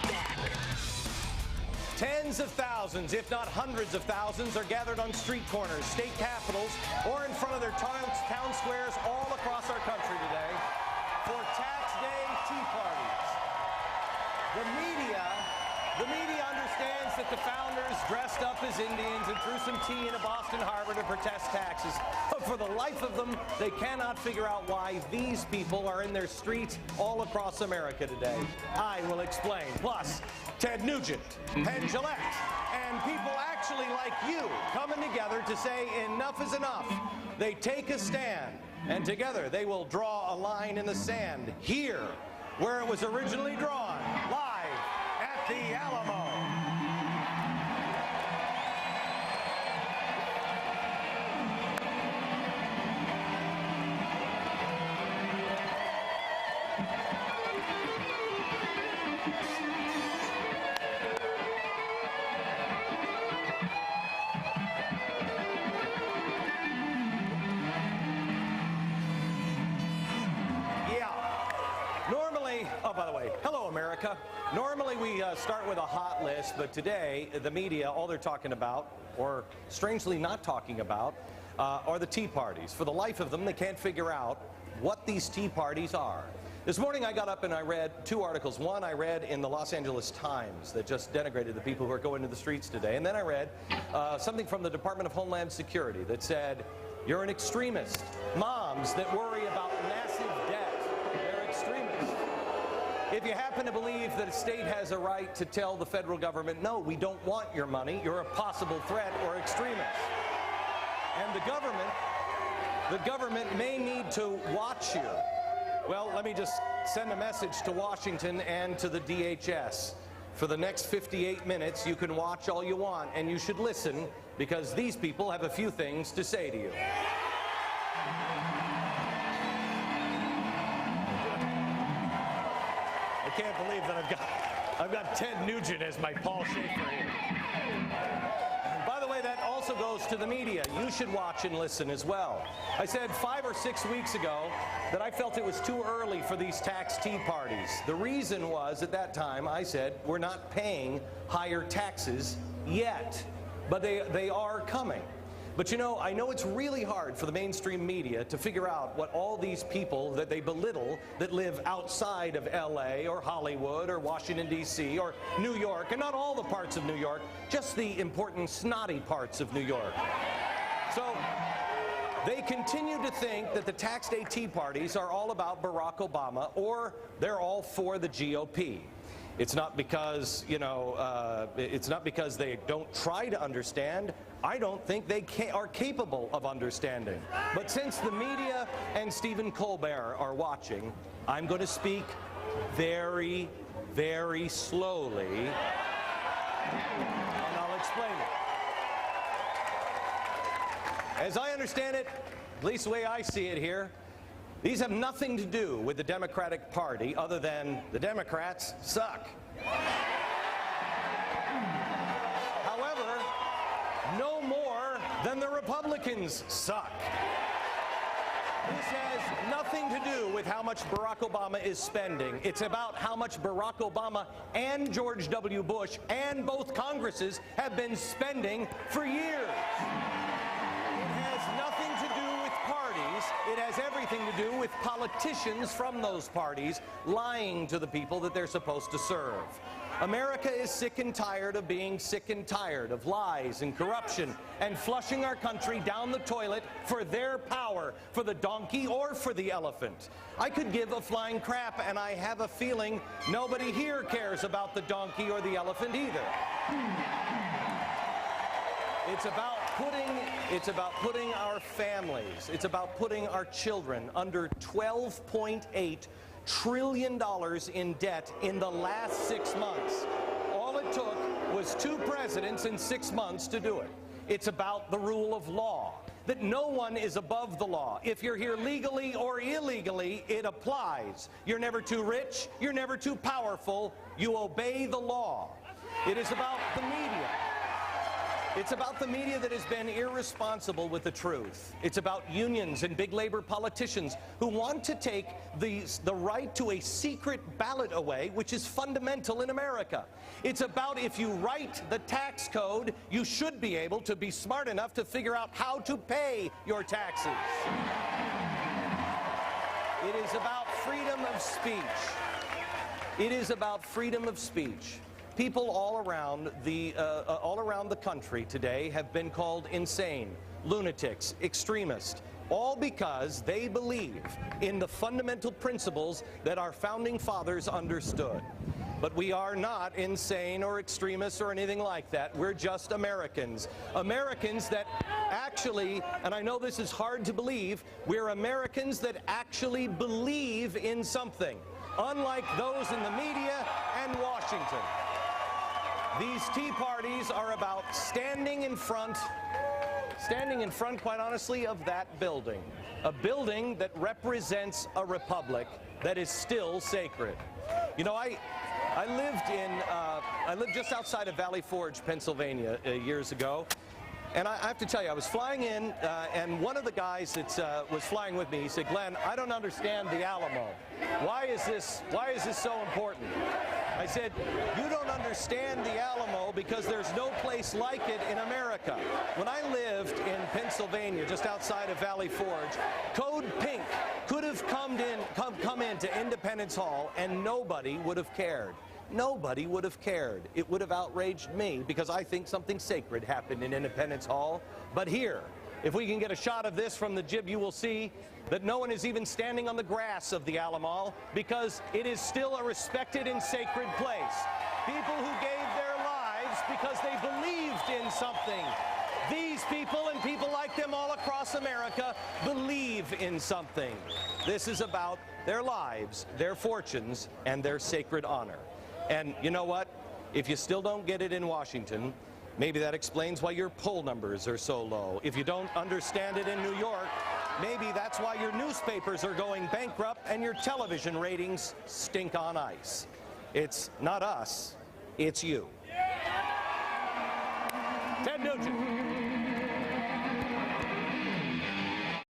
Beck. Tens of thousands, if not hundreds of thousands, are gathered on street corners, state capitals, or in front of their town squares all across our country today for Tax Day tea parties. The media understands that the founders dressed up as Indians and threw some tea in a Boston Harbor to protest taxes. But for the life of them, they cannot figure out why these people are in their streets all across America today. I will explain. Plus, Ted Nugent, Penn Jillette, and people actually like you coming together to say enough is enough. They take a stand, and together they will draw a line in the sand here, where it was originally drawn, live at the Alamo. Oh, by the way, hello, America. Normally we start with a hot list, but today the media, all they're talking about, or strangely not talking about, are the tea parties. For the life of them, they can't figure out what these tea parties are. This morning I got up and I read two articles. One I read in the Los Angeles Times that just denigrated the people who are going to the streets today. And then I read something from the Department of Homeland Security that said, you're an extremist. Moms that worry about massive debt, they're extremists. If you happen to believe that a state has a right to tell the federal government, no, we don't want your money, you're a possible threat or extremist. And the government may need to watch you. Well, let me just send a message to Washington and to the DHS. For the next 58 minutes, you can watch all you want, and you should listen, because these people have a few things to say to you. I can't believe that I've got Ted Nugent as my Paul Schaefer here. By the way, that also goes to the media. You should watch and listen as well. I said 5 or 6 weeks ago that I felt it was too early for these tax tea parties. The reason was, at that time, I said, we're not paying higher taxes yet, but they are coming. But you know, I know it's really hard for the mainstream media to figure out what all these people that they belittle that live outside of LA or Hollywood or Washington, D.C. or New York, and not all the parts of New York, just the important snotty parts of New York. So they continue to think that the Tax Day tea parties are all about Barack Obama, or they're all for the GOP. It's not because, you know, it's not because they don't try to understand. I don't think they are capable of understanding. But since the media and Stephen Colbert are watching, I'm going to speak very, very slowly, and I'll explain it. As I understand it, at least the way I see it here, these have nothing to do with the Democratic Party other than the Democrats suck. However, no more than the Republicans suck. This has nothing to do with how much Barack Obama is spending. It's about how much Barack Obama and George W. Bush and both Congresses have been spending for years. It has everything to do with politicians from those parties lying to the people that they're supposed to serve. America is sick and tired of being sick and tired of lies and corruption and flushing our country down the toilet for their power, for the donkey or for the elephant. I could give a flying crap, and I have a feeling nobody here cares about the donkey or the elephant either. It's about putting our families, it's about putting our children under $12.8 trillion in debt in the last 6 months. All it took was 2 presidents in 6 months to do it. It's about the rule of law, that no one is above the law. If you're here legally or illegally, it applies. You're never too rich, you're never too powerful, you obey the law. It is about the media. It's about the media that has been irresponsible with the truth. It's about unions and big labor politicians who want to take the right to a secret ballot away, which is fundamental in America. It's about if you write the tax code, you should be able to be smart enough to figure out how to pay your taxes. It is about freedom of speech. It is about freedom of speech. People all around the country today have been called insane, lunatics, extremists, all because they believe in the fundamental principles that our founding fathers understood. But we are not insane or extremists or anything like that. We're just Americans. Americans that actually, and I know this is hard to believe, we're Americans that actually believe in something, unlike those in the media and Washington. These tea parties are about standing in front, quite honestly, of that building. A building that represents a republic that is still sacred. You know, I lived just outside of Valley Forge, Pennsylvania, years ago. And I have to tell you, I was flying in, and one of the guys that was flying with me, he said, "Glenn, I don't understand the Alamo. Why is this so important?" I said, "You don't understand the Alamo because there's no place like it in America." When I lived in Pennsylvania, just outside of Valley Forge, Code Pink could have come into Independence Hall and nobody would have cared. Nobody would have cared. It would have outraged me because I think something sacred happened in Independence Hall. But here, if we can get a shot of this from the jib, you will see that no one is even standing on the grass of the Alamo because it is still a respected and sacred place. People who gave their lives because they believed in something. These people and people like them all across America believe in something. This is about their lives, their fortunes, and their sacred honor. And you know what? If you still don't get it in Washington, maybe that explains why your poll numbers are so low. If you don't understand it in New York, maybe that's why your newspapers are going bankrupt and your television ratings stink on ice. It's not us, it's you. Ted Nugent.